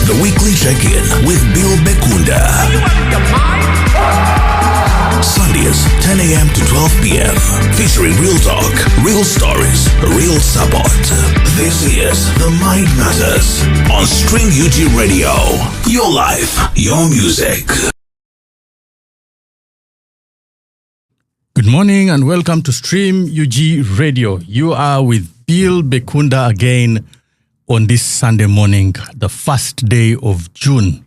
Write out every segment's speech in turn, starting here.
The weekly check-in with Bill Bekunda. Are you out of your mind? Sundays, 10 a.m. to 12 p.m. Featuring real talk, real stories, real support. This is The Mind Matters on Stream UG Radio. Your life, your music. Good morning and welcome to Stream UG Radio. You are with Bill Bekunda again on this Sunday morning, the first day of June.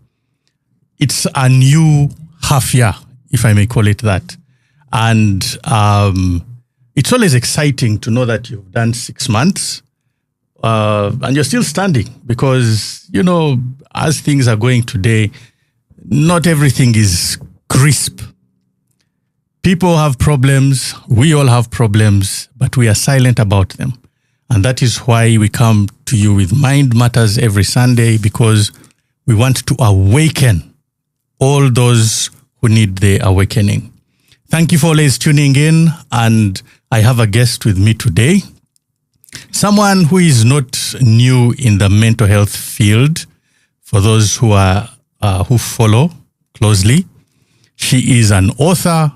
It's a new half year, if I may call it that. And it's always exciting to know that you've done 6 months and you're still standing because, you know, as things are going today, not everything is crisp. People have problems, we all have problems, but we are silent about them. And that is why we come to you with Mind Matters every Sunday, because we want to awaken all those who need the awakening. Thank you for always tuning in, and I have a guest with me today. Someone who is not new in the mental health field, for those who are who follow closely. She is an author.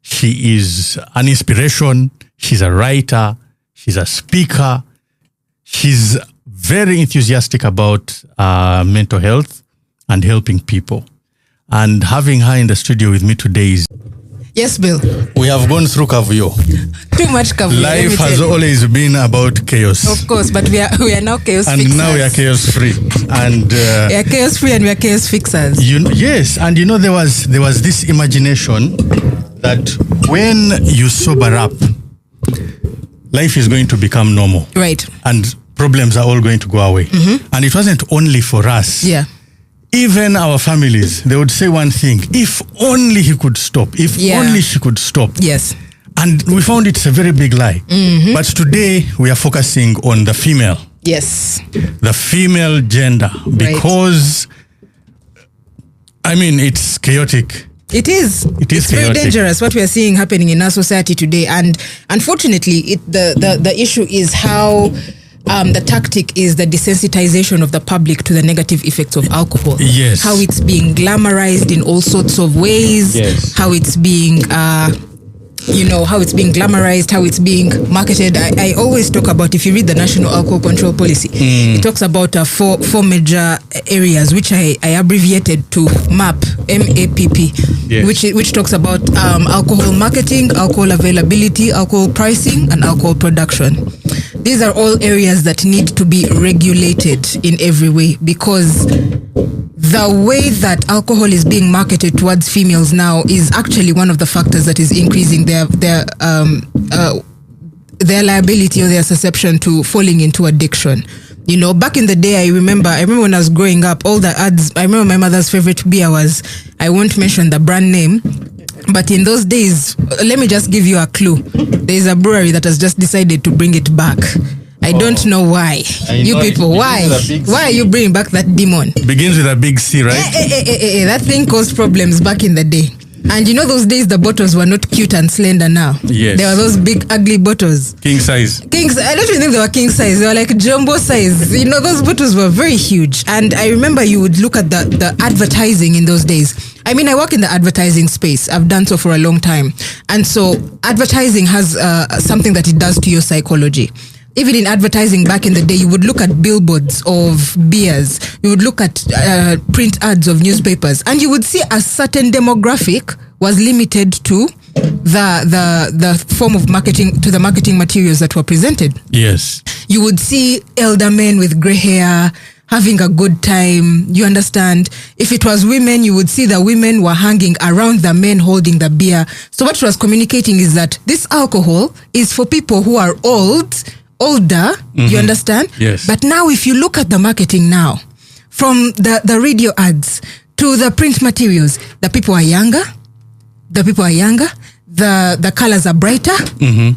She is an inspiration. She's a writer. She's a speaker. She's very enthusiastic about mental health and helping people. And having her in the studio with me today is... Yes, Bill. We have gone through Kavuyo. Too much Kavuyo. Life has always been about chaos. Of course, but we are now chaos and fixers. And now we are chaos free. And we are chaos free and we are chaos fixers. Yes, and you know there was this imagination that when you sober up, life is going to become normal. Right. And problems are all going to go away. Mm-hmm. And it wasn't only for us. Yeah. Even our families, they would say one thing: if only he could stop, if only she could stop. Yes. And we found it's a very big lie. Mm-hmm. But today we are focusing on the female. Yes. The female gender. Because, I mean, it's chaotic. It is. It's very dangerous what we are seeing happening in our society today. And unfortunately, the issue is how... the tactic is the desensitization of the public to the negative effects of alcohol. Yes. How it's being glamorized in all sorts of ways. Yes. How it's being, how it's being glamorized, how it's being marketed. I always talk about, if you read the National Alcohol Control Policy, it talks about four major areas, which I abbreviated to MAP, M-A-P-P, yes. which talks about alcohol marketing, alcohol availability, alcohol pricing, and alcohol production. These are all areas that need to be regulated in every way, because the way that alcohol is being marketed towards females now is actually one of the factors that is increasing their liability or their susception to falling into addiction. You know, back in the day, I remember when I was growing up, all the ads, I remember my mother's favorite beer was, I won't mention the brand name, but in those days, let me just give you a clue. There is a brewery that has just decided to bring it back. I don't know why. You people, why? Why are you bringing back that demon? Begins with a big C, right? That thing caused problems back in the day. And you know, those days the bottles were not cute and slender now. Yes. There were those big ugly bottles. King size. I don't even think they were king size. They were like jumbo size. You know, those bottles were very huge. And I remember you would look at the advertising in those days. I mean, I work in the advertising space. I've done so for a long time. And so advertising has something that it does to your psychology. Even in advertising back in the day, you would look at billboards of beers. You would look at print ads of newspapers, and you would see a certain demographic was limited to the form of marketing, to the marketing materials that were presented. Yes. You would see elder men with gray hair having a good time. You understand? If it was women, you would see the women were hanging around the men holding the beer. So what it was communicating is that this alcohol is for people who are older, you understand? Yes. But now if you look at the marketing now, from the radio ads to the print materials, the people are younger, the colors are brighter, even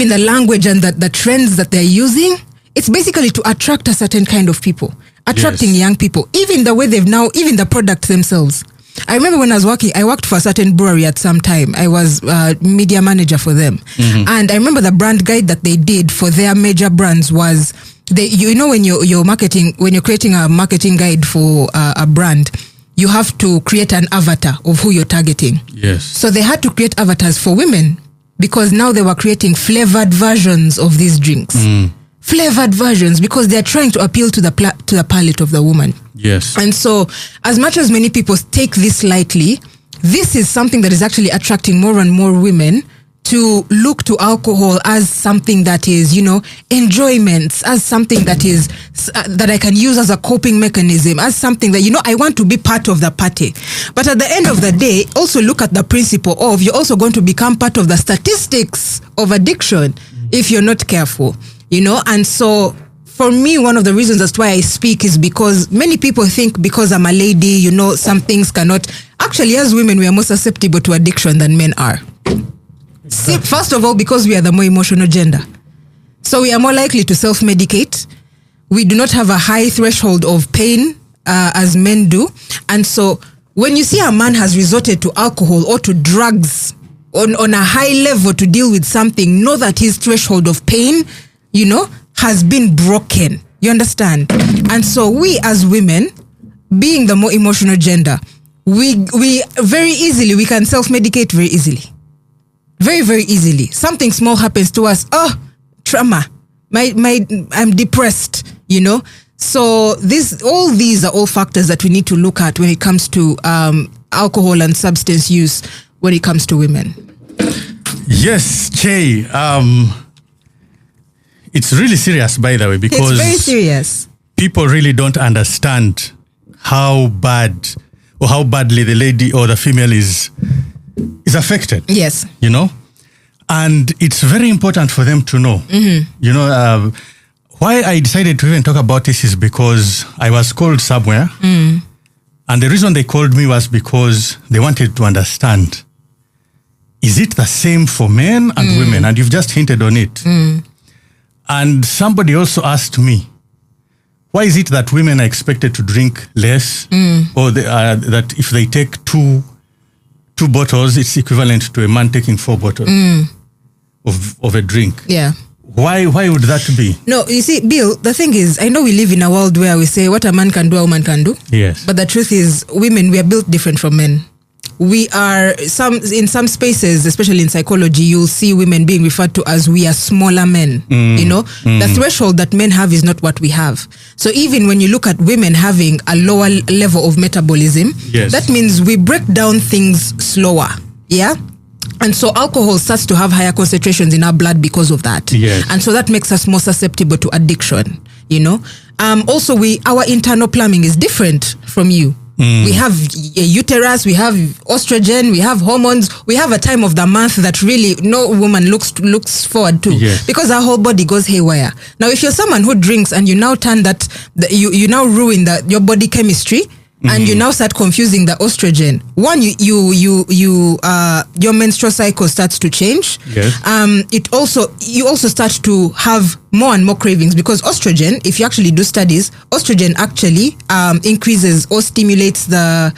the language and the trends that they're using, it's basically to attract a certain kind of people, attracting young people, even the way even the products themselves. I remember when I was working, I worked for a certain brewery at some time. I was media manager for them. And I remember the brand guide that they did for their major brands was when you're marketing, when you're creating a marketing guide for a brand, you have to create an avatar of who you're targeting. Yes. So they had to create avatars for women because now they were creating flavored versions of these drinks. Flavored versions because they're trying to appeal to the palate of the woman. Yes. And so as much as many people take this lightly, this is something that is actually attracting more and more women to look to alcohol as something that is, enjoyment, as something that is, that I can use as a coping mechanism, as something that, I want to be part of the party. But at the end of the day, also look at the principle of you're also going to become part of the statistics of addiction if you're not careful, and so for me, one of the reasons that's why I speak is because many people think because I'm a lady, some things cannot. Actually, as women, we are more susceptible to addiction than men are. See, first of all, because we are the more emotional gender. So we are more likely to self-medicate. We do not have a high threshold of pain as men do. And so when you see a man has resorted to alcohol or to drugs on a high level to deal with something, know that his threshold of pain, has been broken. You understand? And so we as women, being the more emotional gender, we very easily, we can self-medicate very easily. Very, very easily. Something small happens to us. Oh, trauma. I'm depressed, So all these are all factors that we need to look at when it comes to alcohol and substance use when it comes to women. Yes, Che. It's really serious, by the way, because it's very serious. People really don't understand how bad or how badly the lady or the female is affected. Yes. And it's very important for them to know. Why I decided to even talk about this is because I was called somewhere. And the reason they called me was because they wanted to understand, is it the same for men and women? And you've just hinted on it. And somebody also asked me, why is it that women are expected to drink less, or that if they take two bottles, it's equivalent to a man taking 4 bottles of a drink? Yeah. Why would that be? No, you see, Bill, the thing is, I know we live in a world where we say what a man can do, a woman can do. Yes. But the truth is, women, we are built different from men. We are in some spaces, especially in psychology, you'll see women being referred to as we are smaller men. The threshold that men have is not what we have. So even when you look at women having a lower level of metabolism, that means we break down things slower. Yeah. And so alcohol starts to have higher concentrations in our blood because of that. Yes. And so that makes us more susceptible to addiction. Also our internal plumbing is different from you. We have a uterus, we have estrogen, we have hormones, we have a time of the month that really no woman looks forward to, because our whole body goes haywire. Now, if you're someone who drinks and you now turn you now ruin your body chemistry, and you now start confusing the estrogen. One, your menstrual cycle starts to change. Yes. You also start to have more and more cravings, because estrogen, if you actually do studies, estrogen actually increases or stimulates the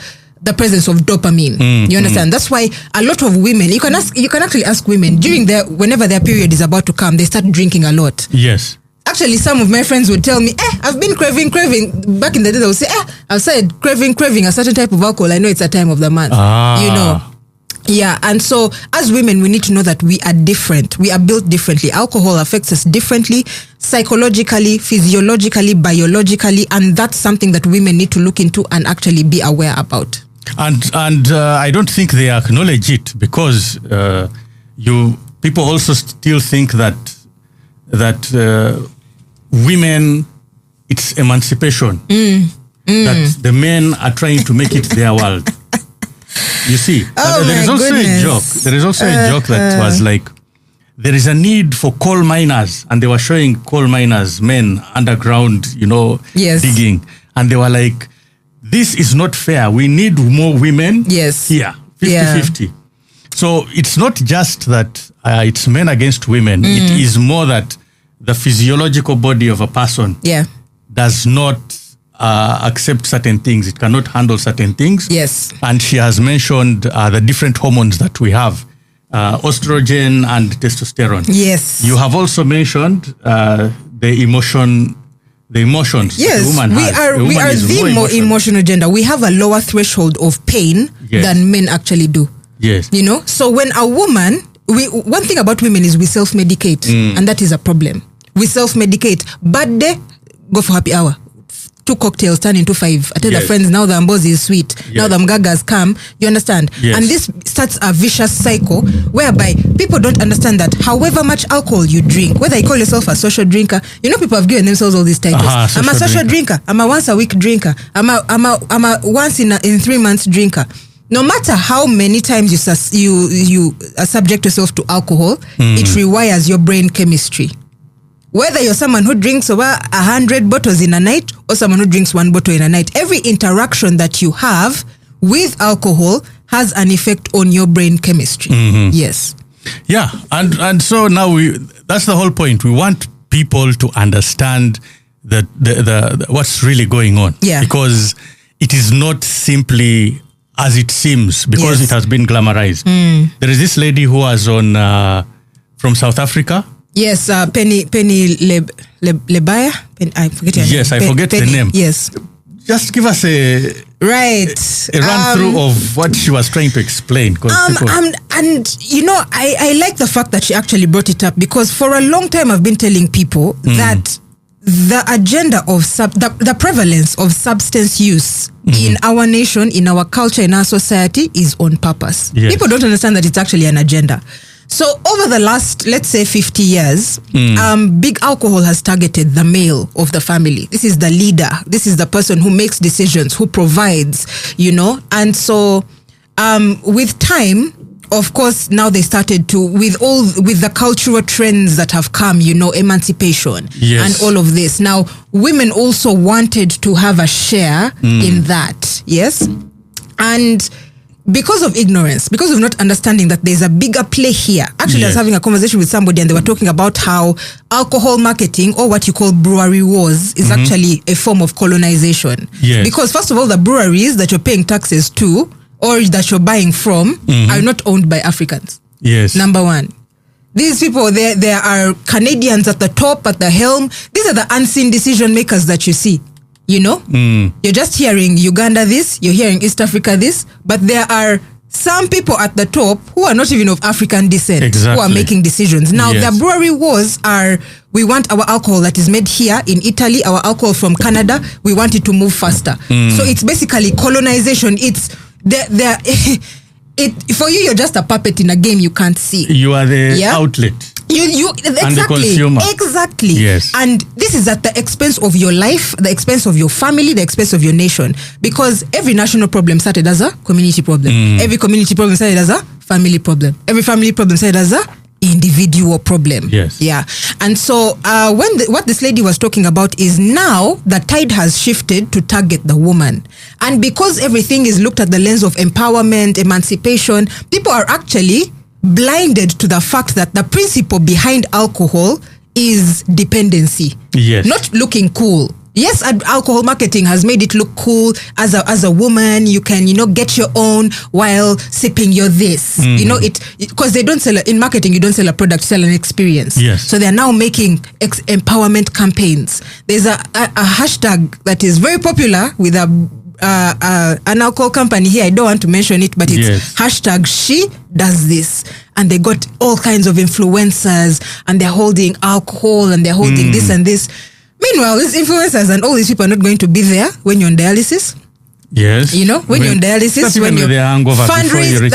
presence of dopamine. You understand? That's why a lot of women, you can actually ask women whenever their period is about to come, they start drinking a lot. Yes. Actually, some of my friends would tell me, I've been craving. Back in the day, they would say, I've said craving a certain type of alcohol. I know it's a time of the month. Yeah. And so as women, we need to know that we are different. We are built differently. Alcohol affects us differently, psychologically, physiologically, biologically. And that's something that women need to look into and actually be aware about. And I don't think they acknowledge it, because people also still think that women, it's emancipation. That the men are trying to make it their world. You see, there is also a joke. There is also a joke that was like, there is a need for coal miners, and they were showing coal miners, men underground, digging, and they were like, this is not fair. We need more women here, 50-50. So it's not just that it's men against women. It is more that the physiological body of a person does not accept certain things. It cannot handle certain things. Yes. And she has mentioned the different hormones that we have, estrogen and testosterone. Yes. You have also mentioned the emotions Yes, the woman we has. are the more emotional gender. We have a lower threshold of pain than men actually do. Yes. You know, so when a woman, one thing about women is we self-medicate, and that is a problem. We self-medicate. Bad day, go for happy hour. 2 cocktails turn into 5. I tell the friends, now the ambozi is sweet. Now the mgagas come. You understand? Yes. And this starts a vicious cycle whereby people don't understand that however much alcohol you drink, whether you call yourself a social drinker, you know, people have given themselves all these titles. I'm a social drinker. I'm a once a week drinker. I'm a once in 3 months drinker. No matter how many times you subject yourself to alcohol, it rewires your brain chemistry. Whether you're someone who drinks over 100 bottles in a night or someone who drinks 1 bottle in a night, every interaction that you have with alcohol has an effect on your brain chemistry. Yes. Yeah, and so now that's the whole point. We want people to understand the what's really going on. Yeah. Because it is not simply as it seems, because it has been glamorized. There is this lady who was on from South Africa. Yes, Penny Lebaya. I forget her name. Yes, I forget the name. Yes. Just give us a run through of what she was trying to explain. And you know, I like the fact that she actually brought it up, because for a long time I've been telling people that the agenda of the prevalence of substance use in our nation, in our culture, in our society is on purpose. Yes. People don't understand that it's actually an agenda. So over the last, let's say 50 years, big alcohol has targeted the male of the family. This is the leader. This is the person who makes decisions, who provides, you know. And so with time, of course, now they started to, with the cultural trends that have come, you know, emancipation and all of this. Now, women also wanted to have a share in that. Yes. And because of ignorance, because of not understanding that there's a bigger play here. Actually, I was having a conversation with somebody and they were talking about how alcohol marketing, or what you call brewery wars, is actually a form of colonization. Yes. Because first of all, the breweries that you're paying taxes to or that you're buying from are not owned by Africans. Yes. Number one. These people, there are Canadians at the top, at the helm. These are the unseen decision makers that you see. You know, you're just hearing Uganda this, you're hearing East Africa this, but there are some people at the top who are not even of African descent who are making decisions. Now, the brewery wars are, we want our alcohol that is made here in Italy, our alcohol from Canada, we want it to move faster. So it's basically colonization. It's for you, you're just a puppet in a game you can't see. You are the outlet. You exactly. And the consumer. Exactly. Yes. And this is at the expense of your life, the expense of your family, the expense of your nation. Because every national problem started as a community problem. Every community problem started as a family problem. Every family problem started as a individual problem. Yes. Yeah. And so what this lady was talking about is now the tide has shifted to target the woman. And because everything is looked at the lens of empowerment, emancipation, people are actually blinded to the fact that the principle behind alcohol is dependency. Yes. Not looking cool. Yes, alcohol marketing has made it look cool. As a woman, you can, you know, get your own while sipping your this. You know, because they don't sell, in marketing, you don't sell a product, you sell an experience. Yes. So they're now making empowerment campaigns. There's a hashtag that is very popular with an alcohol company here. I don't want to mention it, but it's hashtag she does this. And they got all kinds of influencers and they're holding alcohol and they're holding this and this. Meanwhile, these influencers and all these people are not going to be there when you're on dialysis. Yes. You know, when you're on dialysis, when you're fundraising.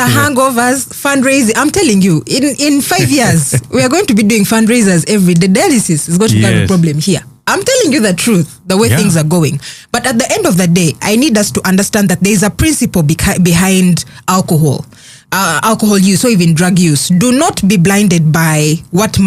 I'm telling you, in 5 years, we are going to be doing fundraisers every day. Dialysis is going to become a problem here. I'm telling you the truth, the way things are going. But at the end of the day, I need us to understand that there is a principle behind alcohol. Alcohol use or even drug use. Do not be blinded by what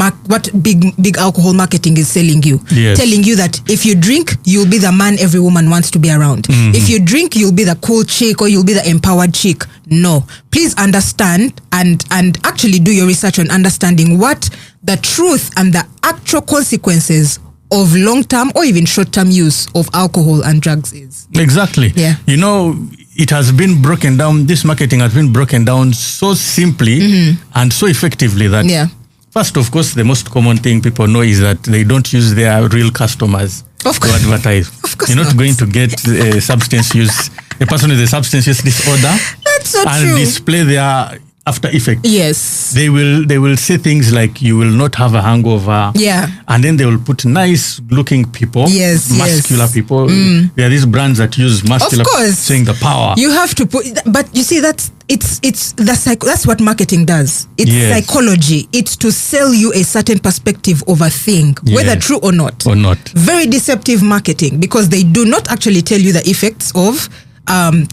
big alcohol marketing is selling you. Yes. Telling you that if you drink, you'll be the man every woman wants to be around. If you drink, you'll be the cool chick or you'll be the empowered chick. No. Please understand and actually do your research on understanding what the truth and the actual consequences of long-term or even short-term use of alcohol and drugs is. Exactly. Yeah. You know, it has been broken down, this marketing has been broken down so simply and so effectively that First, of course, the most common thing people know is that they don't use their real customers to advertise. Of course You're not going to get a person with a substance use disorder That's so and true. display their after effects. Yes. They will say things like you will not have a hangover. Yeah. And then they will put nice looking people. Yes, muscular yes. people. There are these brands that use muscular Of course. saying the power. You have to put, but you see, that's what marketing does. It's Yes. psychology. It's to sell you a certain perspective of a thing, whether Yes. true or not. Or not. Very deceptive marketing, because they do not actually tell you the effects of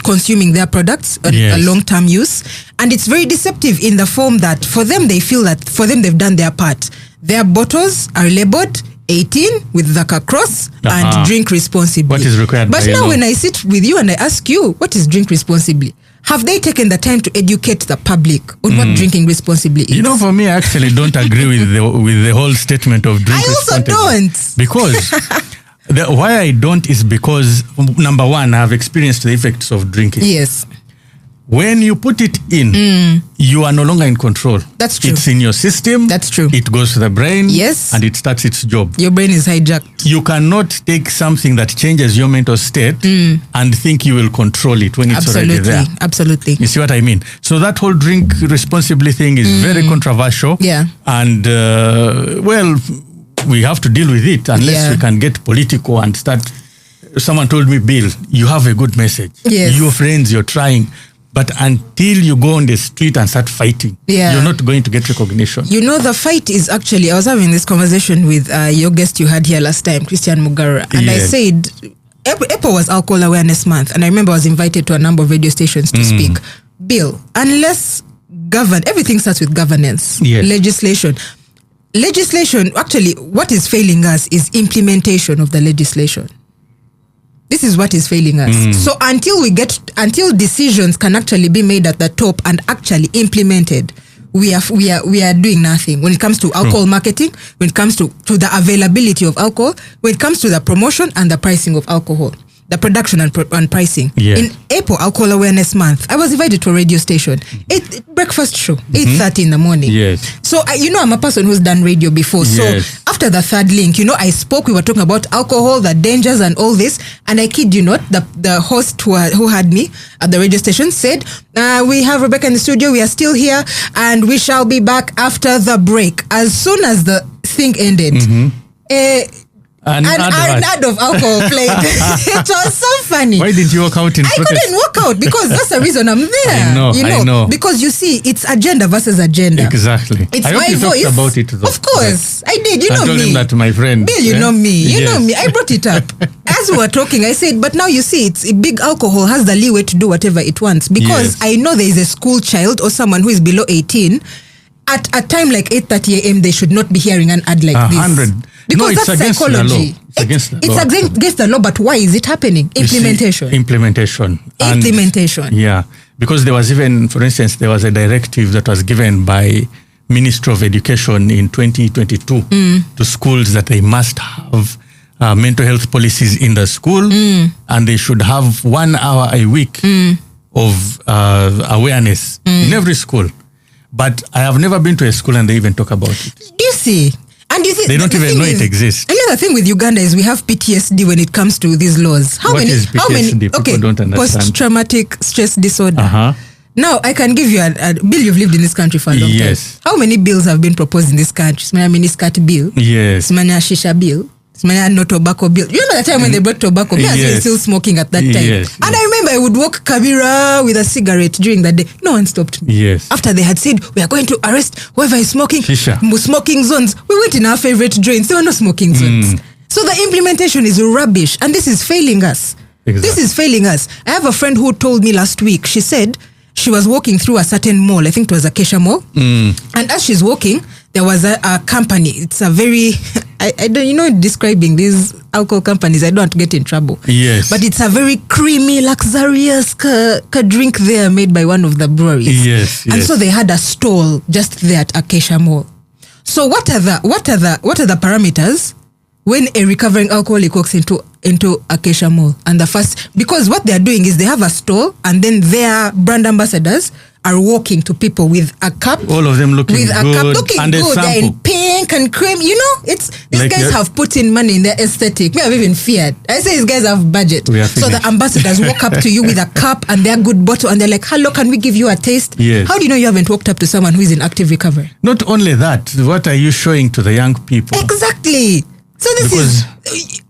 consuming their products on Yes. a long-term use. And it's very deceptive in the form that for them, they feel that for them, they've done their part. Their bottles are labeled 18 with the cross and drink responsibly. What is required But by now law. when I sit with you and I ask you, what is drink responsibly? Have they taken the time to educate the public on what drinking responsibly is? You know, for me, I actually don't agree with the whole statement of drink I also responsibly. don't. Because why I don't is because, number one, I have experienced the effects of drinking. Yes. When you put it in, you are no longer in control. That's true. It's in your system. That's true. It goes to the brain. Yes. And it starts its job. Your brain is hijacked. You cannot take something that changes your mental state and think you will control it when it's already there. Absolutely. You see what I mean? So that whole drink responsibly thing is very controversial. Yeah. And, we have to deal with it unless we can get political and start. Someone told me, Bill, you have a good message. Yes. Your friends, you're trying. But until you go on the street and start fighting, you're not going to get recognition. You know, the fight is actually, I was having this conversation with your guest you had here last time, Christian Mugara, and I said, April was Alcohol Awareness Month, and I remember I was invited to a number of radio stations to speak. Bill, unless everything starts with governance, legislation, actually, what is failing us is implementation of the legislation. This is what is failing us. So until decisions can actually be made at the top and actually implemented, we are doing nothing when it comes to alcohol marketing, when it comes to the availability of alcohol, when it comes to the promotion and the pricing of alcohol, the production and pricing. Yeah. In April, Alcohol Awareness Month, I was invited to a radio station, breakfast show, 8:30 in the morning. Yes. So, I'm a person who's done radio before. Yes. So, after the third link, I spoke, we were talking about alcohol, the dangers and all this. And I kid you not, the host who had me at the radio station said, we have Rebecca in the studio, we are still here, and we shall be back after the break. As soon as the thing ended, an ad of alcohol played. It was so funny. Why didn't you walk out in protest? I couldn't walk out because that's the reason I'm there. I know. Because you see, it's agenda versus agenda. Exactly. It's I hope my you voice. talked about it though. Of course. I did. You know me. I told him that to my friend. Bill, you know me. You know me. I brought it up. As we were talking, I said, but now you see, it's big alcohol has the leeway to do whatever it wants. Because I know there is a school child or someone who is below 18. At a time like 8:30 a.m., they should not be hearing an ad like this. 100. Because it's that's against psychology. The law. It's against the law. It's against the law, but why is it happening? Implementation. Implementation. And because there was even, for instance, there was a directive that was given by Ministry of Education in 2022 to schools that they must have mental health policies in the school, and they should have 1 hour a week of awareness in every school. But I have never been to a school and they even talk about it. Do you see? And you see, they don't even know it exists. Another thing with Uganda is we have PTSD when it comes to these laws. What is PTSD? People don't understand. Post-traumatic stress disorder. Now, I can give you a bill. You've lived in this country for a long time. How many bills have been proposed in this country? Smanya miniskirt bill. Yes. Smanya shisha bill. Smanya no tobacco bill. You remember the time when they brought tobacco? Me, I was still smoking at that time. Yes. And I remember I would walk Kabira with a cigarette during the day. No one stopped me. Yes. After they had said, we are going to arrest whoever is smoking. Shisha. Smoking zones. We went in our favorite joints. There were no smoking zones. So the implementation is rubbish. And this is failing us. Exactly. This is failing us. I have a friend who told me last week, she said she was walking through a certain mall. I think it was Acacia Mall. And as she's walking, there was a company. It's a very, I don't, describing these alcohol companies, I don't want to get in trouble. Yes. But it's a very creamy, luxurious drink there made by one of the breweries. Yes. And so they had a stall just there at Acacia Mall. So what are the parameters when a recovering alcoholic walks into Acacia Mall? And because what they are doing is they have a stall and then their brand ambassadors are walking to people with a cup. All of them looking with good. a cup looking and good. They're in pink and cream. You know, these guys have put in money in their aesthetic. We have even feared. I say these guys have budget. So the ambassadors walk up to you with a cup and their good bottle and they're like, hello, can we give you a taste? Yes. How do you know you haven't walked up to someone who is in active recovery? Not only that, what are you showing to the young people? Exactly. So this is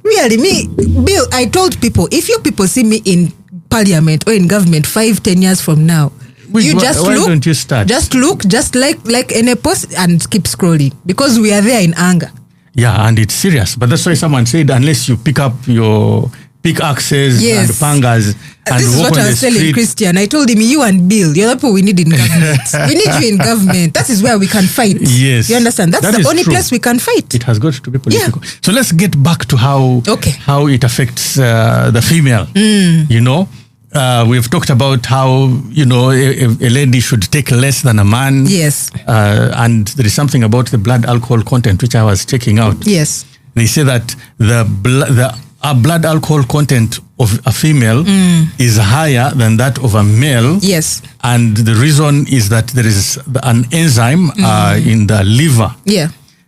really me, Bill. I told people, if you people see me in parliament or in government 5-10 years from now, why don't you start? Just look, just like in a post and keep scrolling because we are there in anger. Yeah, and it's serious. But that's why someone said, unless you pick up your pickaxes and pangas and this is walk what on I was the telling street. Christian. I told him, you and Bill, you're the people we need in government. We need you in government. That is where we can fight. Yes. You understand? That's That the is only true. place we can fight. It has got to be political. Yeah. So let's get back to how it affects the female. You know, we've talked about how, you know, a lady should take less than a man. Yes. And there is something about the blood alcohol content, which I was checking out. Yes. They say that the blood alcohol content of a female is higher than that of a male. Yes. And the reason is that there is an enzyme in the liver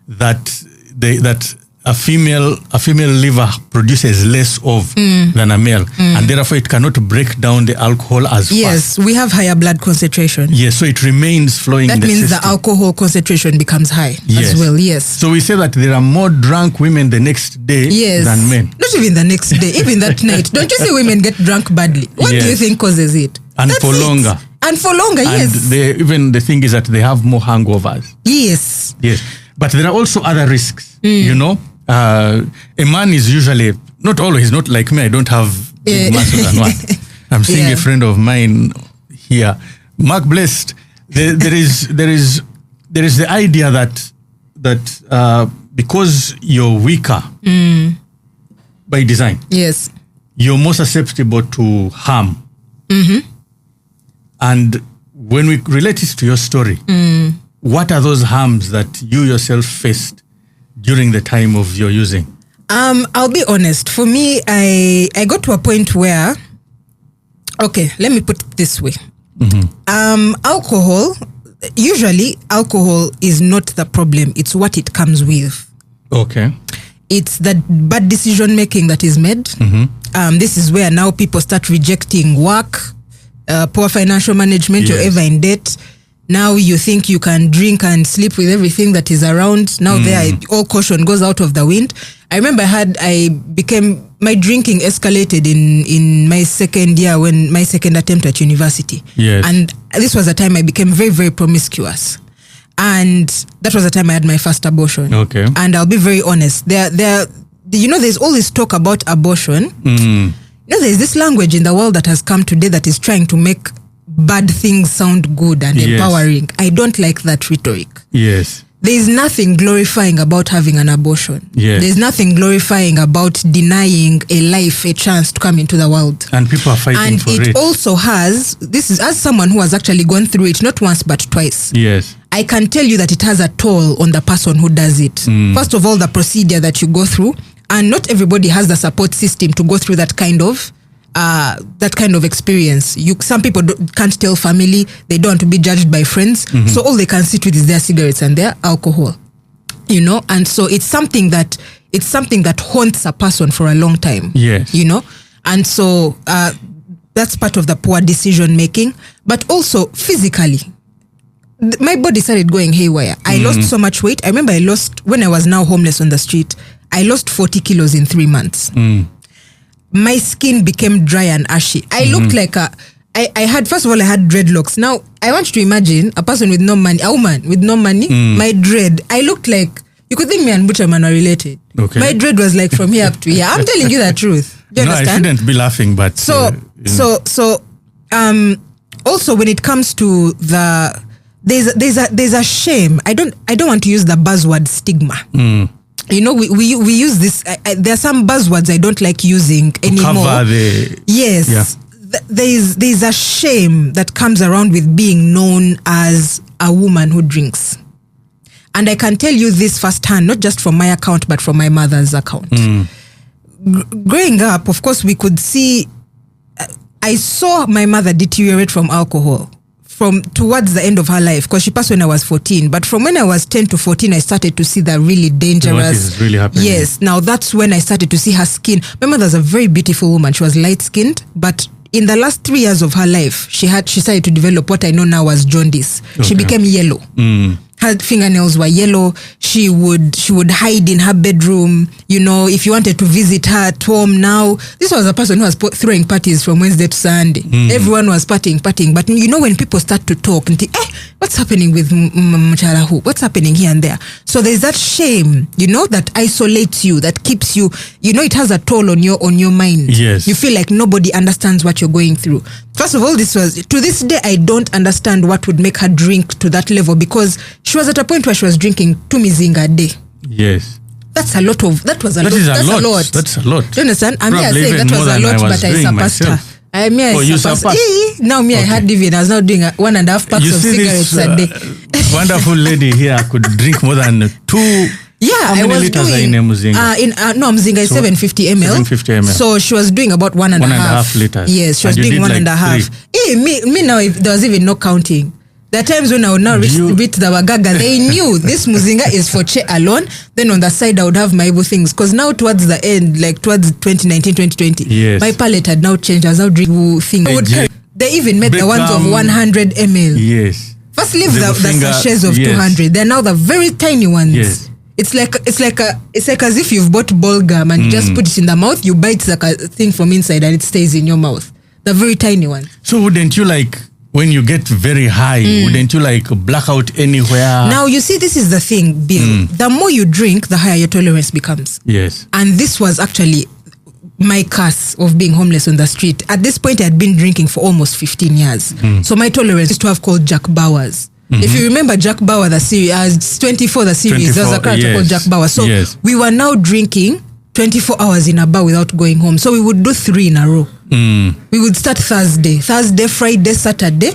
that a female liver produces less of than a male, and therefore it cannot break down the alcohol as fast. Yes, we have higher blood concentration. Yes, so it remains flowing. That means the alcohol concentration becomes high as well. Yes. So we say that there are more drunk women the next day than men. Not even the next day, even that night. Don't you see women get drunk badly? What do you think causes it? And for longer. And for longer, yes. And even the thing is that they have more hangovers. Yes. Yes. But there are also other risks, you know. A man is usually, not always, not like me. I don't have big muscles and what. I'm seeing a friend of mine here, Mark Blessed. There is the idea that because you're weaker by design, yes, you're more susceptible to harm. And when we relate it to your story, what are those harms that you yourself faced during the time of your using? I'll be honest. For me, I got to a point where, okay, let me put it this way. Usually alcohol is not the problem. It's what it comes with. Okay. It's the bad decision making that is made. This is where now people start rejecting work, poor financial management, you're ever in debt. Now you think you can drink and sleep with everything that is around. Now all caution goes out of the wind. I remember my drinking escalated in my second year, when my second attempt at university. Yes. And this was the time I became very, very promiscuous. And that was the time I had my first abortion. Okay. And I'll be very honest. There's all this talk about abortion. You know, there's this language in the world that has come today that is trying to make bad things sound good and empowering. I don't like that rhetoric. Yes. There's nothing glorifying about having an abortion. Yes. There's nothing glorifying about denying a life a chance to come into the world. And people are fighting for it. And it also has, this is as someone who has actually gone through it, not once but twice. Yes. I can tell you that it has a toll on the person who does it. First of all, the procedure that you go through, and not everybody has the support system to go through that kind of experience. Some people can't tell family, they don't want to be judged by friends, so all they can sit with is their cigarettes and their alcohol, you know. And so it's something that haunts a person for a long time. Yes. You know, and so that's part of the poor decision making. But also physically, my body started going haywire. I lost so much weight. I remember when I was now homeless on the street, I lost 40 kilos in 3 months. My skin became dry and ashy. I looked like I had dreadlocks. Now, I want you to imagine a person with no money, a woman with no money, my dread. I looked like, you could think me and Butcherman are related. Okay. My dread was like from here up to here. I'm telling you the truth. Do you understand? I shouldn't be laughing, but... Also when it comes to there's a shame. I don't want to use the buzzword stigma. You know, we use this. There are some buzzwords I don't like using anymore. Yes, yeah. There's a shame that comes around with being known as a woman who drinks, and I can tell you this firsthand, not just from my account, but from my mother's account. Growing up, of course, we could see. I saw my mother deteriorate from alcohol from towards the end of her life, because she passed when I was 14. But from when I was 10 to 14, I started to see the really dangerous. What is really happening? Yes. Now that's when I started to see her skin. My mother's a very beautiful woman. She was light skinned, but in the last 3 years of her life, she started to develop what I know now as jaundice. Okay. She became yellow. Her fingernails were yellow. She would hide in her bedroom. You know, if you wanted to visit her at home now, this was a person who was throwing parties from Wednesday to Sunday. Everyone was partying. But you know, when people start to talk and think, what's happening with Mchalahu? What's happening here and there? So there's that shame, you know, that isolates you, that keeps you, you know, it has a toll on your mind. Yes. You feel like nobody understands what you're going through. First of all, to this day, I don't understand what would make her drink to that level, because she was at a point where she was drinking 2 mizinga a day. Yes. That's a lot. That's a lot. That's a lot. Do you understand? I'm here saying that was a lot, but I surpassed her. You surpassed. Now I had even. I was now doing 1.5 packs of cigarettes a day. Wonderful lady here could drink more than 2. Yeah, how many liters are in a Muzinga? No, Muzinga is 750 ml. 750 ml. So she was doing about 1.5 liters. Yes, she was doing 1.5. Me now, if there was even no counting. There are times when I would now reach the Wagaga. They knew this Muzinga is for Che alone. Then on the side, I would have my things. Because now towards the end, like towards 2019, 2020, yes, my palate had now changed. I was now drinking things. They even made the ones of 100 ml. Yes. First leave the sachets of 200. They're now the very tiny ones. Yes. It's like as if you've bought ball gum and you just put it in the mouth. You bite like a thing from inside and it stays in your mouth. The very tiny one. So wouldn't you like, when you get very high, wouldn't you like black out anywhere? Now you see, this is the thing, Bill. The more you drink, the higher your tolerance becomes. Yes. And this was actually my curse of being homeless on the street. At this point, I had been drinking for almost 15 years. So my tolerance is to have called Jack Bowers. If you remember Jack Bauer, the series, 24, the series, there was a character called Jack Bauer. So we were now drinking 24 hours in a bar without going home. So we would do 3 in a row. We would start Thursday, Friday, Saturday,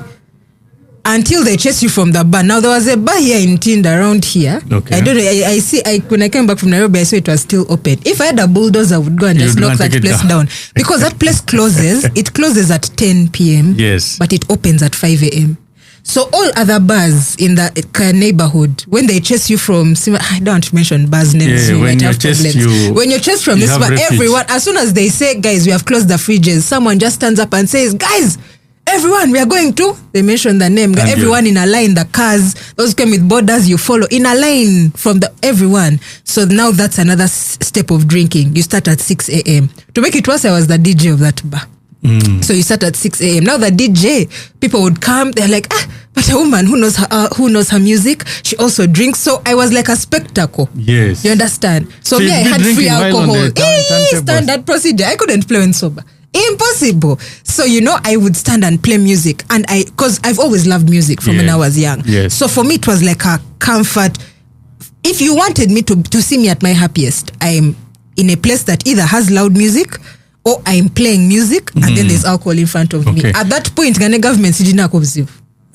until they chase you from the bar. Now there was a bar here in Tind around here. Okay. I don't know. When I came back from Nairobi, I saw it was still open. If I had a bulldozer, I would go and just knock that place down. Because that place closes. It closes at 10 p.m. Yes. But it opens at 5 a.m. So all other bars in the neighborhood, when they chase you from, I don't want to mention bars names. Yeah, when you chase from this bar, everyone, as soon as they say, guys, we have closed the fridges, someone just stands up and says, guys, everyone, we are going to. They mention the name. And everyone in a line, the cars, those came with borders, you follow in a line from everyone. So now that's another step of drinking. You start at 6 a.m. To make it worse, I was the DJ of that bar. So you start at 6 a.m. Now the DJ, people would come, they're like, but a woman who knows her music, she also drinks. So I was like a spectacle. Yes. You understand? So me, I had free alcohol. Standard procedure. I couldn't play when sober. Impossible. So, I would stand and play music. And because I've always loved music from when I was young. Yes. So for me, it was like a comfort. If you wanted me to see me at my happiest, I'm in a place that either has loud music or I'm playing music and then there's alcohol in front of me. At that point, Ghana government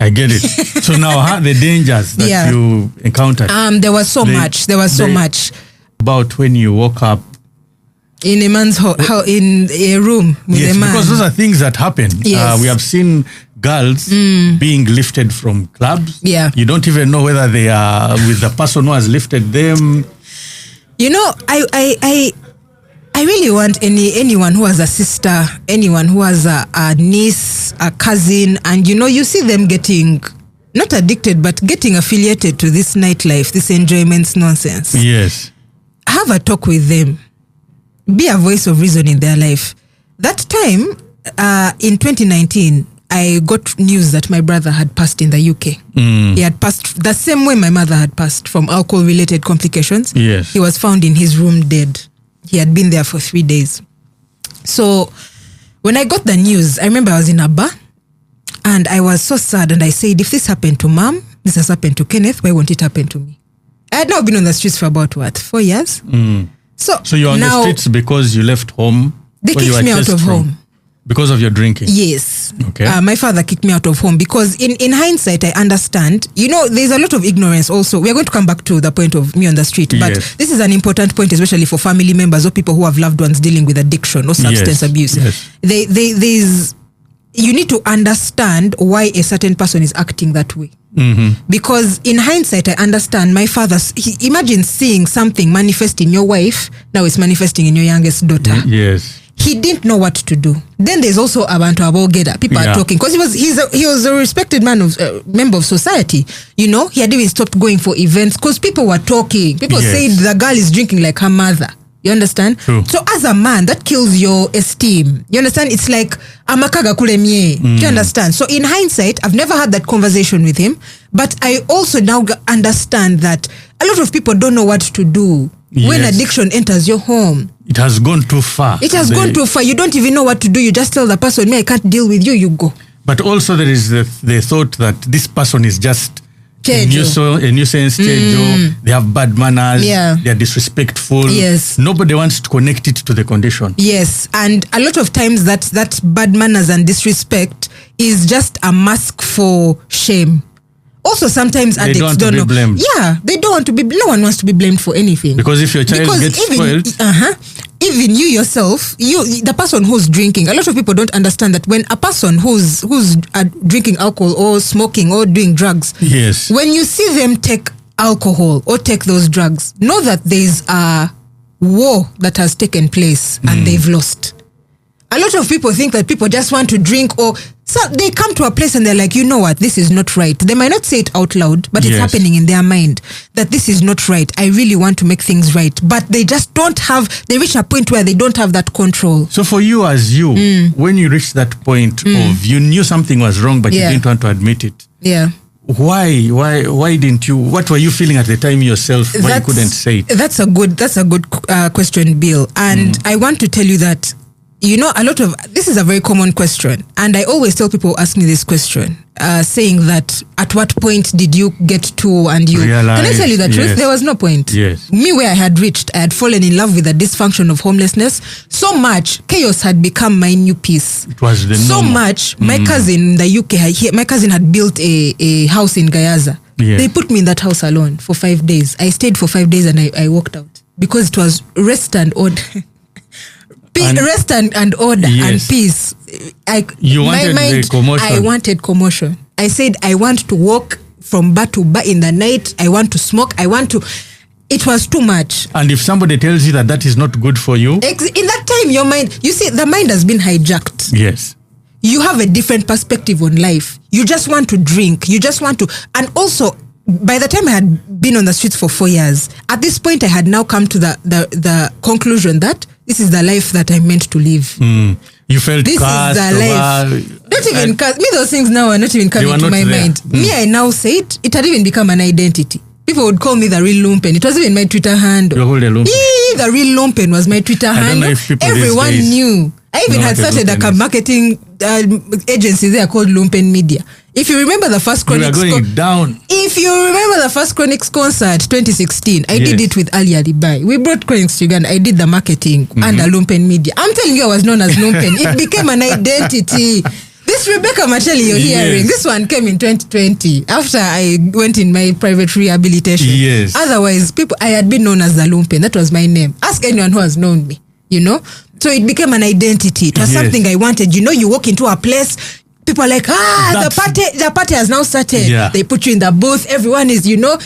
I get it. So now, the dangers that you encountered? There was so much. About when you woke up in a man's in a room with a man. Because those are things that happen. Yes. We have seen girls being lifted from clubs. Yeah. You don't even know whether they are with the person who has lifted them. I really want anyone who has a sister, anyone who has a niece, a cousin, and you see them getting, not addicted, but getting affiliated to this nightlife, this enjoyment nonsense. Yes. Have a talk with them. Be a voice of reason in their life. That time, in 2019, I got news that my brother had passed in the UK. He had passed the same way my mother had passed from alcohol-related complications. Yes. He was found in his room dead. He had been there for 3 days. So when I got the news, I remember I was in a bar and I was so sad, and I said, if this happened to Mom, this has happened to Kenneth, why won't it happen to me? I had now been on the streets for about 4 years. So you're on the streets because you left home? They kicked me out of home. Because of your drinking? Yes. Okay. My father kicked me out of home because in hindsight, I understand, there's a lot of ignorance also. We are going to come back to the point of me on the street, but this is an important point, especially for family members or people who have loved ones dealing with addiction or substance abuse. Yes. There's you need to understand why a certain person is acting that way. Because in hindsight, I understand my father, imagine seeing something manifest in your wife, now it's manifesting in your youngest daughter. Yes. He didn't know what to do. Then there's also Abantu Abogeda. People are talking because he was a respected member of society. You know, he had even stopped going for events because people were talking. People said the girl is drinking like her mother. You understand? True. So as a man, that kills your esteem. You understand? It's like amakaga kulemie. Do you understand? So in hindsight, I've never had that conversation with him, but I also now understand that a lot of people don't know what to do when addiction enters your home. It has gone too far. It has gone too far. You don't even know what to do. You just tell the person, I can't deal with you, you go. But also there is the thought that this person is just a nuisance, they have bad manners, they are disrespectful. Yes. Nobody wants to connect it to the condition. Yes, and a lot of times that bad manners and disrespect is just a mask for shame. Also, sometimes addicts don't want to be blamed. Yeah, they don't want to be. No one wants to be blamed for anything. Because if your child gets spoiled, even you yourself, the person who's drinking. A lot of people don't understand that when a person who's drinking alcohol or smoking or doing drugs, when you see them take alcohol or take those drugs, know that there's a war that has taken place and they've lost. A lot of people think that people just want to drink, or so they come to a place and they're like, you know what, this is not right. They might not say it out loud, but it's happening in their mind that this is not right. I really want to make things right. But they just don't have, they reach a point where they don't have that control. So for you as when you reached that point of you knew something was wrong, but you didn't want to admit it. Yeah. Why didn't you? What were you feeling at the time yourself? Why you couldn't say it? That's a good question, Bill. And I want to tell you that, you know, this is a very common question. And I always tell people who ask me this question, saying that at what point did you get to and you realize, can I tell you the truth? There was no point. Yes. Me, where I had reached, I had fallen in love with the dysfunction of homelessness so much. Chaos had become my new peace. It was the so normal. much. My cousin in the UK, my cousin had built a house in Gayaza. They put me in that house alone for 5 days. I stayed for 5 days and I walked out because it was rest and order. Rest and order and peace. You wanted the commotion. I wanted commotion. I said, I want to walk from bar to bar in the night. I want to smoke. It was too much. And if somebody tells you that is not good for you? In that time, your mind, you see, the mind has been hijacked. Yes. You have a different perspective on life. You just want to drink. You just want to, and also, by the time I had been on the streets for 4 years, at this point I had now come to the conclusion that this is the life that I'm meant to live. You felt this cast is the life. Not even cast. Me, those things now are not even coming to my mind. Me, I now say it. It had even become an identity. People would call me the real lumpen. It was even my Twitter handle. The real lumpen was my Twitter handle. Everyone knew. I even had started a marketing agency there called Lumpen Media. If you remember the first Chronics, if you remember the first Chronics concert 2016, I did it with Ali Alibai. We brought Chronics to Uganda. I did the marketing under Lumpen Media. I'm telling you, I was known as Lumpen. It became an identity. This Rebecca Makyeli you're hearing, this one came in 2020 after I went in my private rehabilitation. Yes. Otherwise, I had been known as the Lumpen. That was my name. Ask anyone who has known me, you know. So it became an identity. It was something I wanted. You know, you walk into a place, people are like, the party has now started. Yeah. They put you in the booth. Everyone is, you know,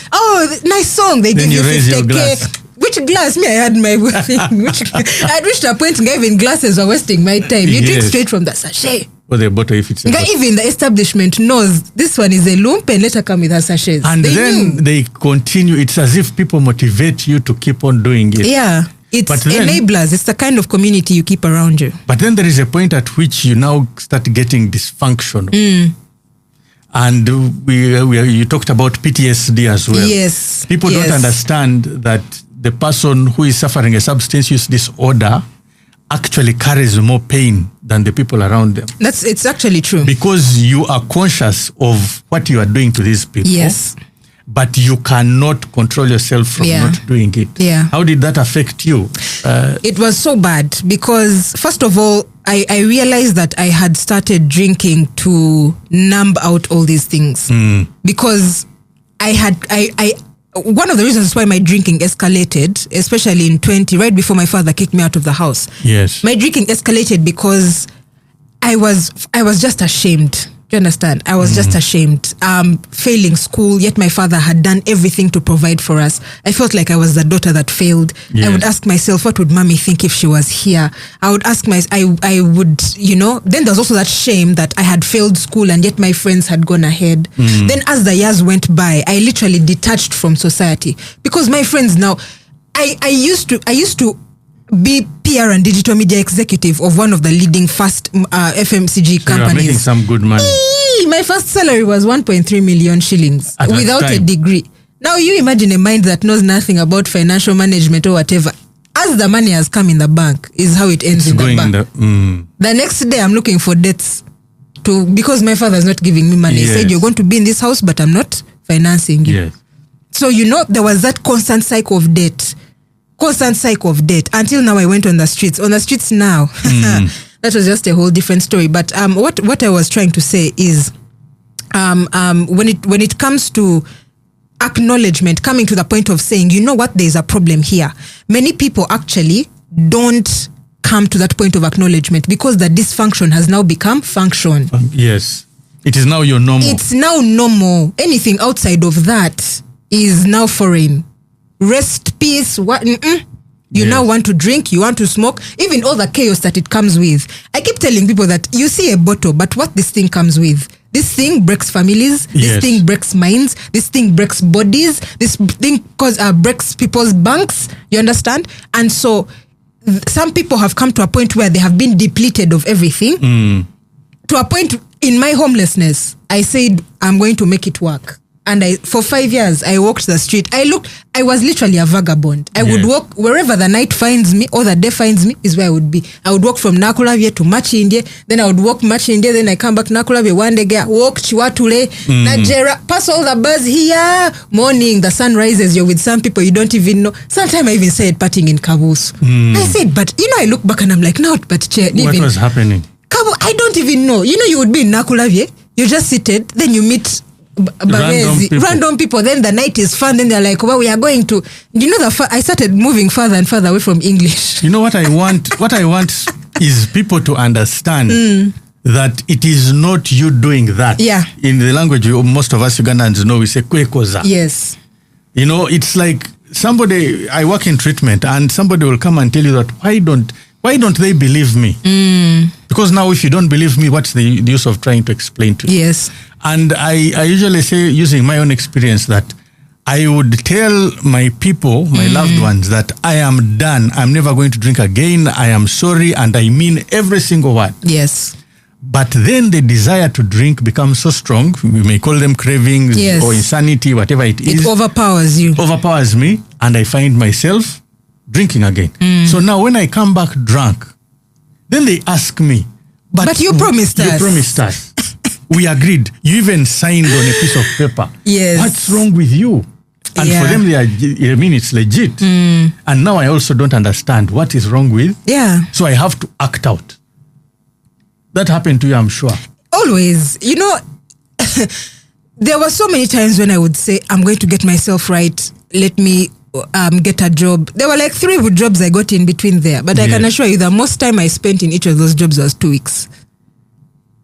nice song. They give you 50K. Which glass? Me, I had my thing. I had reached a point, even glasses were wasting my time. You drink straight from the sachet. Or the bottle if it's even the establishment knows this one is a lumpen, let her come with her sachets. And they continue. It's as if people motivate you to keep on doing it. Yeah. It's enablers. It's the kind of community you keep around you. But then there is a point at which you now start getting dysfunctional. And you talked about PTSD as well. Yes. People don't understand that the person who is suffering a substance use disorder actually carries more pain than the people around them. It's actually true. Because you are conscious of what you are doing to these people. Yes. But you cannot control yourself from not doing it. Yeah. How did that affect you? It was so bad because, first of all, I realized that I had started drinking to numb out all these things. Because one of the reasons why my drinking escalated, especially in 20, right before my father kicked me out of the house. Yes. My drinking escalated because I was just ashamed. Do you understand? I was just ashamed. Failing school, yet my father had done everything to provide for us. I felt like I was the daughter that failed. Yes. I would ask myself, what would mommy think if she was here? I would ask I would, then there's also that shame that I had failed school and yet my friends had gone ahead. Then as the years went by, I literally detached from society because my friends now, I used to be PR and digital media executive of one of the leading fast FMCG companies. You are making some good money. My first salary was 1.3 million shillings At that without a time. degree. Now you imagine a mind that knows nothing about financial management or whatever. As the money has come in the bank is how it ends in the bank. The next day I'm looking for debts because my father is not giving me money. He said, you're going to be in this house, but I'm not financing you. Yes. So, there was that constant cycle of debt until now I went on the streets. On the streets now, that was just a whole different story. But what I was trying to say is when it comes to acknowledgement, coming to the point of saying, you know what, there's a problem here. Many people actually don't come to that point of acknowledgement because the dysfunction has now become function. Yes. It is now your normal. It's now normal. Anything outside of that is now foreign. Rest, peace, what? You now want to drink, you want to smoke, even all the chaos that it comes with. I keep telling people that you see a bottle, but what this thing comes with? This thing breaks families, this thing breaks minds, this thing breaks bodies, this thing breaks people's banks, you understand? And so some people have come to a point where they have been depleted of everything. To a point in my homelessness, I said, I'm going to make it work. And for 5 years, I walked the street. I was literally a vagabond. I would walk wherever the night finds me or the day finds me is where I would be. I would walk from Nakulavye to Machindye. Then I would walk Machindye. Then I come back Nakulavye one day, walk Chiwatule, Najera, pass all the bars here. Morning, the sun rises. You're with some people you don't even know. Sometimes I even said partying in Kabus. I said, but I look back and I'm like, no, but what was happening? Kabu, I don't even know. You would be in Nakulavye. You're just seated. Then you meet random people. Then the night is fun. Then they're like, well, we are going to, I started moving further and further away from English. You know what I want? What I want is people to understand that it is not you doing that. Yeah. In the language most of us Ugandans know, we say kwekoza. Yes. It's like I work in treatment and somebody will come and tell you that why don't they believe me? Because now if you don't believe me, what's the use of trying to explain to you? Yes. And I usually say, using my own experience, that I would tell my people, my loved ones, that I am done. I'm never going to drink again. I am sorry. And I mean every single word. Yes. But then the desire to drink becomes so strong. We may call them cravings or insanity, whatever it is. It overpowers you. Overpowers me. And I find myself drinking again. So now when I come back drunk, then they ask me, but you promised us. You promised us. We agreed. You even signed on a piece of paper. Yes. What's wrong with you? And for them, it's legit. And now I also don't understand what is wrong with. Yeah. So I have to act out. That happened to you, I'm sure. Always. There were so many times when I would say, I'm going to get myself right. Let me get a job. There were like 3 good jobs I got in between there. But I can assure you that most time I spent in each of those jobs was 2 weeks.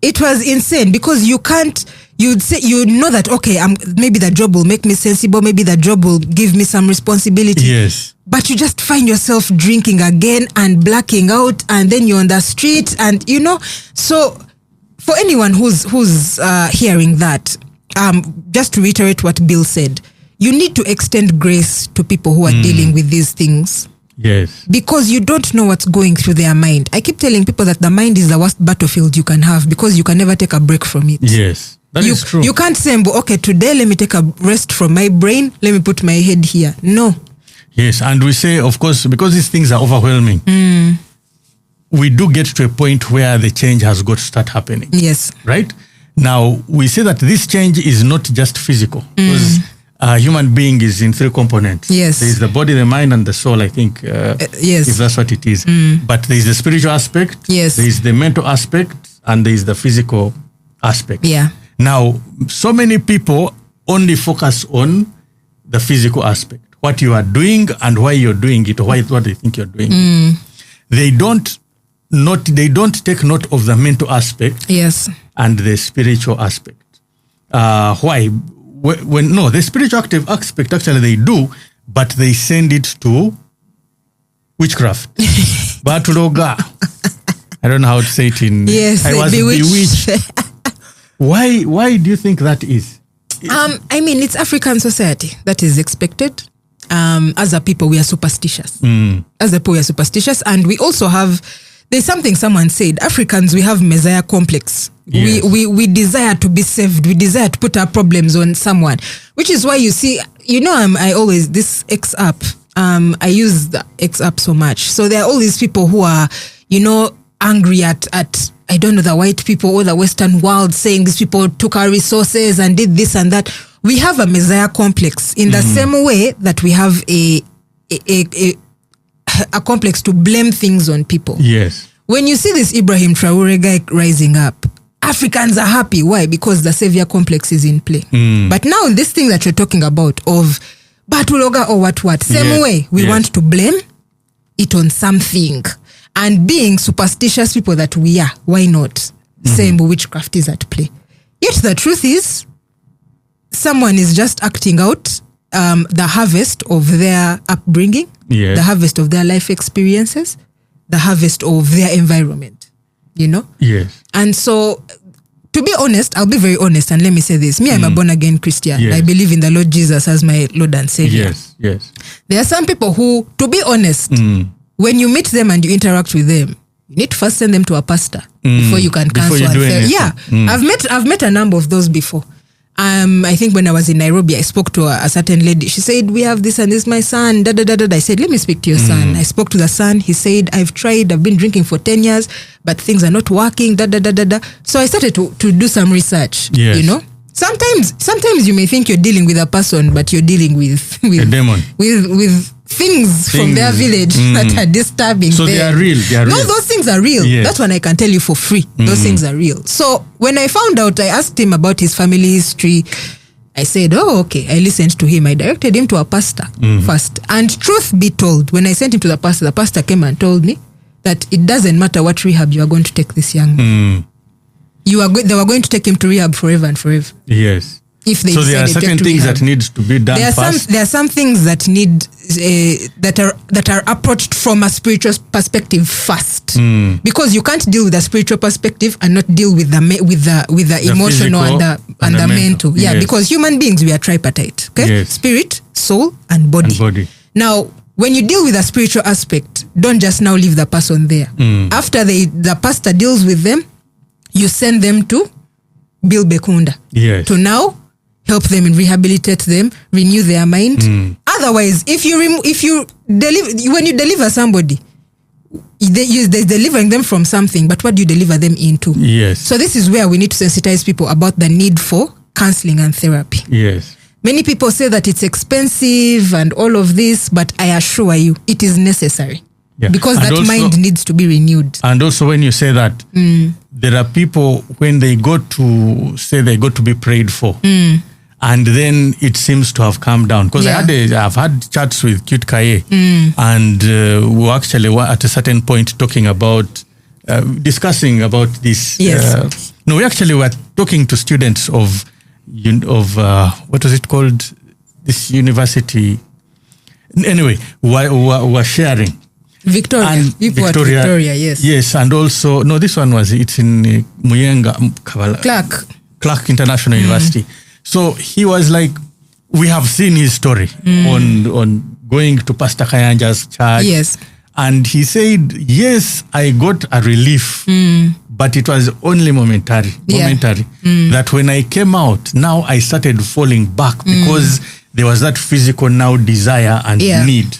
It was insane because you'd know that, okay, maybe the job will make me sensible. Maybe the job will give me some responsibility. Yes. But you just find yourself drinking again and blacking out, and then you're on the street, and so for anyone who's hearing that, just to reiterate what Bill said, you need to extend grace to people who are dealing with these things. Yes. Because you don't know what's going through their mind. I keep telling people that the mind is the worst battlefield you can have because you can never take a break from it. Yes. That is true. You can't say, okay, today let me take a rest from my brain. Let me put my head here. No. Yes. And we say, of course, because these things are overwhelming, we do get to a point where the change has got to start happening. Yes. Right? Now, we say that this change is not just physical. Because a human being is in 3 components. Yes. There is the body, the mind, and the soul, I think, yes. if that's what it is. But there is the spiritual aspect, yes. there is the mental aspect, and there is the physical aspect. Yeah. Now, so many people only focus on the physical aspect, what you are doing and why you're doing it, or what they think you're doing it. They don't they don't take note of the mental aspect Yes. and the spiritual aspect. Why? No, the spiritual aspect actually they do, but they send it to witchcraft. Batuloga. I don't know how to say it in. Yes, I was bewitched. Why do you think that is? I mean, it's African society that is expected. As a people, we are superstitious. As a people, we are superstitious, and we also have. There's something someone said. Africans, we have Messiah complex. Yes. We desire to be saved. We desire to put our problems on someone, which is why you see, I always this X app. I use the X app so much. So there are all these people who are, angry at I don't know, the white people or the Western world, saying these people took our resources and did this and that. We have a Messiah complex in the same way that we have a complex to blame things on people. Yes. When you see this Ibrahim Traore guy rising up, Africans are happy. Why? Because the savior complex is in play. But now this thing that you're talking about of Batuloga or what, same way we want to blame it on something. And being superstitious people that we are, why not? Same witchcraft is at play. Yet the truth is, someone is just acting out the harvest of their upbringing, the harvest of their life experiences, the harvest of their environment, Yes. And so, to be honest, I'll be very honest, and let me say this. Me, I'm a born-again Christian. Yes. I believe in the Lord Jesus as my Lord and Savior. Yes. There are some people who, to be honest, when you meet them and you interact with them, you need to first send them to a pastor before you can cancel and say, I've met a number of those before. I think when I was in Nairobi, I spoke to a certain lady. She said, we have this and this, my son, I said, let me speak to your son. I spoke to the son. He said, I've been drinking for 10 years, but things are not working, So I started to do some research, Sometimes you may think you're dealing with a person, but you're dealing with a demon. With things from their village that are disturbing. So they are real. No, those things are real. Yes. That one I can tell you for free. Those things are real. So when I found out, I asked him about his family history. I said, oh, okay. I listened to him. I directed him to a pastor first. And truth be told, when I sent him to the pastor came and told me that it doesn't matter what rehab you are going to take this young man. They were going to take him to rehab forever and forever. Yes. If they so there are certain things that need to be done first. There are some things that need that are approached from a spiritual perspective first, because you can't deal with a spiritual perspective and not deal with the emotional and the mental. Yeah, because human beings, we are tripartite. Okay, spirit, soul, and body. Now, when you deal with a spiritual aspect, don't just now leave the person there. After the pastor deals with them, you send them to Bill Bekunda to now help them and rehabilitate them, renew their mind. Otherwise, when you deliver somebody, they're delivering them from something, but what do you deliver them into? Yes. So this is where we need to sensitize people about the need for counseling and therapy. Yes. Many people say that it's expensive and all of this, but I assure you, it is necessary. Yeah. Because that mind needs to be renewed. And also when you say that, there are people, when they go to be prayed for, and then it seems to have calmed down. Because I've had chats with Cute Kaye, and we actually were at a certain point talking about, discussing about this. Yes. We actually were talking to students of what was it called? This university. Anyway, we're sharing. Victoria, yes. Yes, and also, this one it's in Muyenga, Clark International University. So he was like, we have seen his story on going to Pastor Kayanja's church. Yes. And he said, yes, I got a relief, but it was only momentary. That when I came out, now I started falling back because there was that physical now desire and need.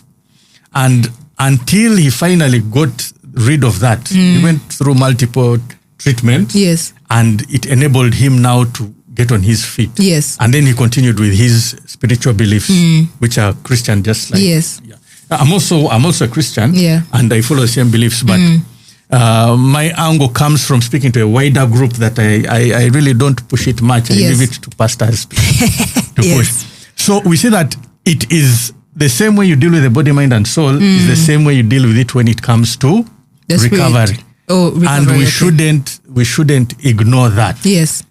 And until he finally got rid of that, he went through multiple treatments. Yes. And it enabled him now to get on his feet. Yes. And then he continued with his spiritual beliefs, which are Christian, just like. Yes. Yeah. I'm also a Christian, and I follow the same beliefs, but my angle comes from speaking to a wider group that I really don't push it much. I leave it to pastors to push. So we say that it is the same way you deal with the body, mind, and soul is the same way you deal with it when it comes to the recovery. Oh, recovery, and we okay. shouldn't ignore that. Yes.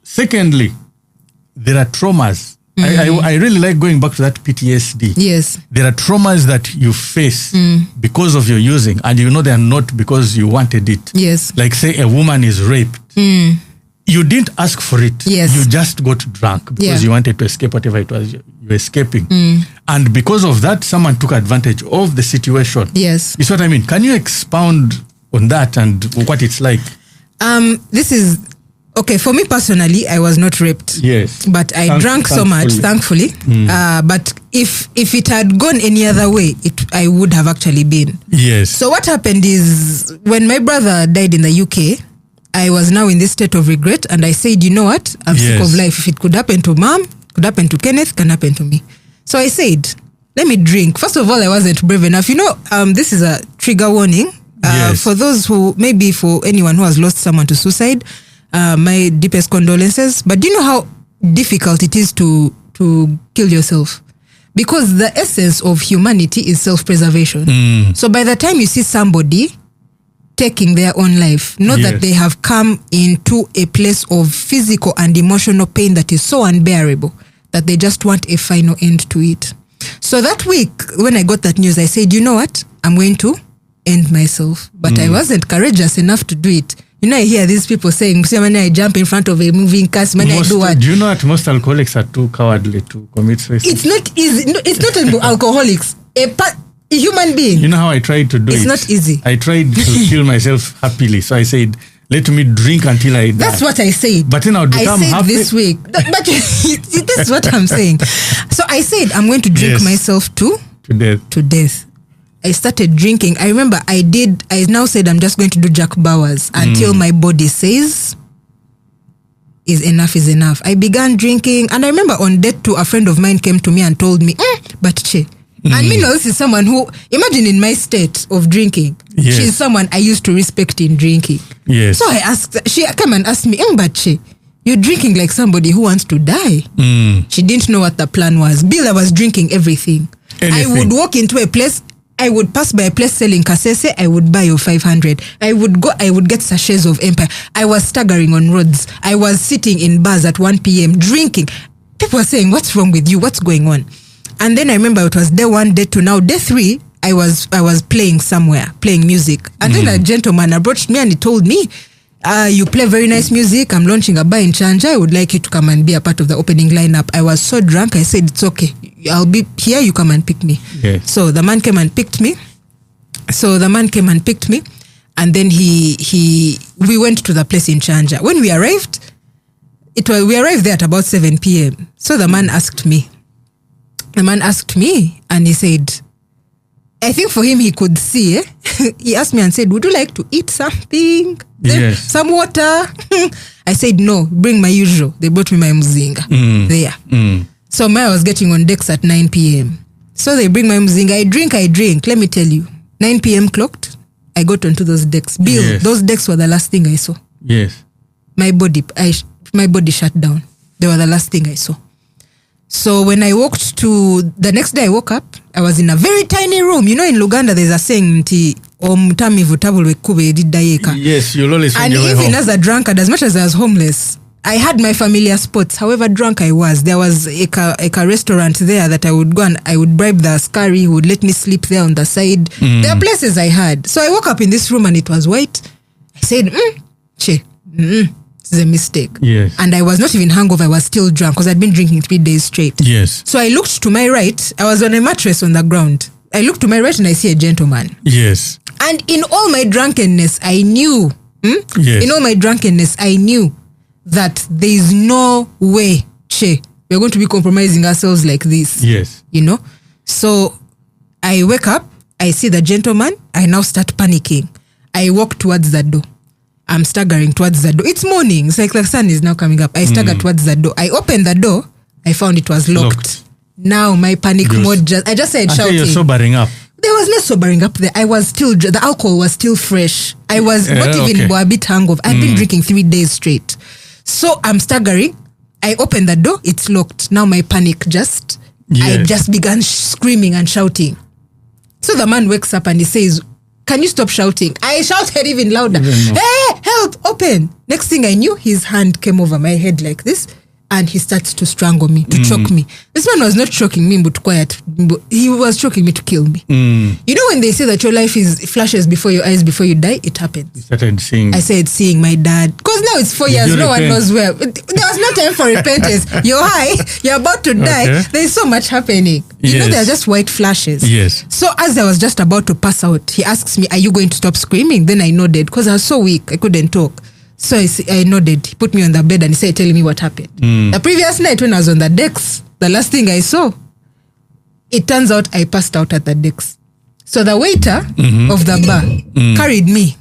Secondly, there are traumas. I really like going back to that PTSD. Yes. There are traumas that you face because of your using, and you know they are not because you wanted it. Yes. Like say a woman is raped. You didn't ask for it. Yes. You just got drunk because you wanted to escape whatever it was you were escaping. And because of that, someone took advantage of the situation. Yes. You see what I mean? Can you expound on that and what it's like? This is okay for me personally. I was not raped. Yes, but I drank so much, thankfully. But if it had gone any other way, I would have actually been. Yes. So what happened is when my brother died in the UK, I was now in this state of regret, and I said, you know what? I'm sick of life. If it could happen to Mom, could happen to Kenneth, can happen to me. So I said, let me drink. First of all, I wasn't brave enough. You know, this is a trigger warning. For those who, maybe for anyone who has lost someone to suicide, my deepest condolences. But do you know how difficult it is to kill yourself? Because the essence of humanity is self-preservation. So by the time you see somebody taking their own life, know that they have come into a place of physical and emotional pain that is so unbearable that they just want a final end to it. So that week, when I got that news, I said, you know what? I'm going to end myself. But I wasn't courageous enough to do it. You know, I hear these people saying, when I jump in front of a moving car, when I do what? Do you know that most alcoholics are too cowardly to commit suicide? It's not easy. No, it's not about alcoholics. A human being. You know how I tried to do it's it? It's not easy. I tried to kill myself happily. So I said, let me drink until I die. That's what I said. But then I would become happy. This week. But that's what I'm saying. So I said, I'm going to drink myself to death. I started drinking. I remember I now said I'm just going to do Jack Bauer's until my body says enough is enough. I began drinking, and I remember on date 2, a friend of mine came to me and told me, but Che, and meanwhile, this is someone who, imagine in my state of drinking, she's someone I used to respect in drinking. Yes. So I asked, she came and asked me, but Che, you're drinking like somebody who wants to die. She didn't know what the plan was. Bill, I was drinking everything. I would walk into a place, I would pass by a place selling kasese, I would buy your 500. I would get sachets of Empire. I was staggering on roads. I was sitting in bars at 1 p.m. drinking. People were saying, what's wrong with you? What's going on? And then I remember it was day 1, day 2. Now day 3, I was playing somewhere, playing music. And then a gentleman approached me and he told me, you play very nice music. I'm launching a bar in Chanja. I would like you to come and be a part of the opening lineup. I was so drunk. I said, it's okay. I'll be here. You come and pick me. Yes. So the man came and picked me. And then we went to the place in Chanja. When we arrived, we arrived there at about 7 p.m. So the man asked me and he said, I think for him, he could see. He asked me and said, would you like to eat something? Yes. Some water? I said, no, bring my usual. They brought me my mzinga there. So I was getting on decks at 9 p.m. So they bring my mzinga. I drink. Let me tell you, 9 p.m. clocked. I got onto those decks. Bill, those decks were the last thing I saw. Yes. My body shut down. They were the last thing I saw. So when I walked the next day I woke up, I was in a very tiny room. You know, in Luganda, there's a saying, yes, you'll always find your way home. And even as a drunkard, as much as I was homeless, I had my familiar spots. However drunk I was, there was a restaurant there that I would go and I would bribe the askari who would let me sleep there on the side. There are places I had. So I woke up in this room and it was white. I said, this is a mistake. Yes. And I was not even hungover. I was still drunk because I'd been drinking 3 days straight. Yes. So I looked to my right. I was on a mattress on the ground. I looked to my right and I see a gentleman. Yes. And in all my drunkenness, I knew. Yes. In all my drunkenness, I knew that there is no way, Che, we're going to be compromising ourselves like this. Yes. You know? So I wake up. I see the gentleman. I now start panicking. I walk towards the door. I'm staggering towards the door. It's morning. It's like the sun is now coming up. I stagger towards the door. I opened the door. I found it was locked. Now my panic mode I just said shouting. You're sobering up. There was no sobering up there. I was still, the alcohol was still fresh. I was not even a bit hangover. I'd been drinking 3 days straight. So I'm staggering. I opened the door. It's locked. Now my panic I just began screaming and shouting. So the man wakes up and he says, can you stop shouting? I shouted even louder. Hey, help, open. Next thing I knew, his hand came over my head like this. And he starts to strangle me, to choke me. This man was not choking me, but quiet. He was choking me to kill me. You know when they say that your life flashes before your eyes before you die, it happens. You started seeing. I said seeing my dad. Because now it's 4 years, no one knows where. There was no time for repentance. You're high, you're about to die. Okay. There's so much happening. You know, they're just white flashes. Yes. So as I was just about to pass out, he asks me, are you going to stop screaming? Then I nodded because I was so weak, I couldn't talk. So I nodded. He put me on the bed and he said, telling me what happened. The previous night when I was on the decks, the last thing I saw, it turns out I passed out at the decks. So the waiter of the bar carried me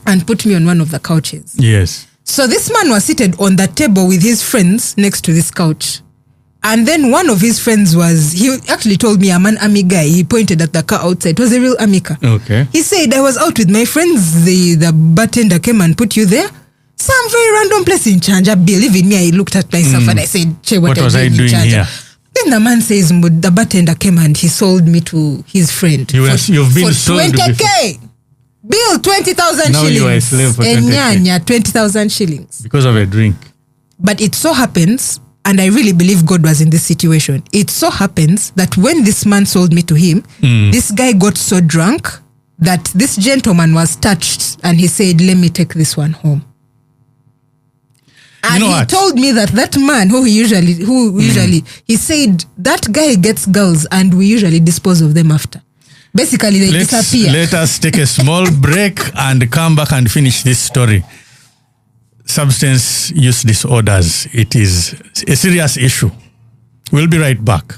and put me on one of the couches. Yes. So this man was seated on the table with his friends next to this couch. And then one of his friends he actually told me I'm an army guy. He pointed at the car outside. It was a real army car. Okay. He said, I was out with my friends. The bartender came and put you there. Some very random place in Chanja. Believe in me, I looked at myself and I said, che, what was I doing here? Then the man says, the bartender came and he sold me to his friend. You've been for sold 20K. Bill, 20,000 now shillings. You are a slave for 20K. 20,000 shillings. Because of a drink. But it so happens, and I really believe God was in this situation. It so happens that when this man sold me to him, this guy got so drunk that this gentleman was touched and he said, let me take this one home. And he told me that man who usually, he said, that guy gets girls and we usually dispose of them after. Basically, they disappear. Let us take a small break and come back and finish this story. Substance use disorders. It is a serious issue. We'll be right back.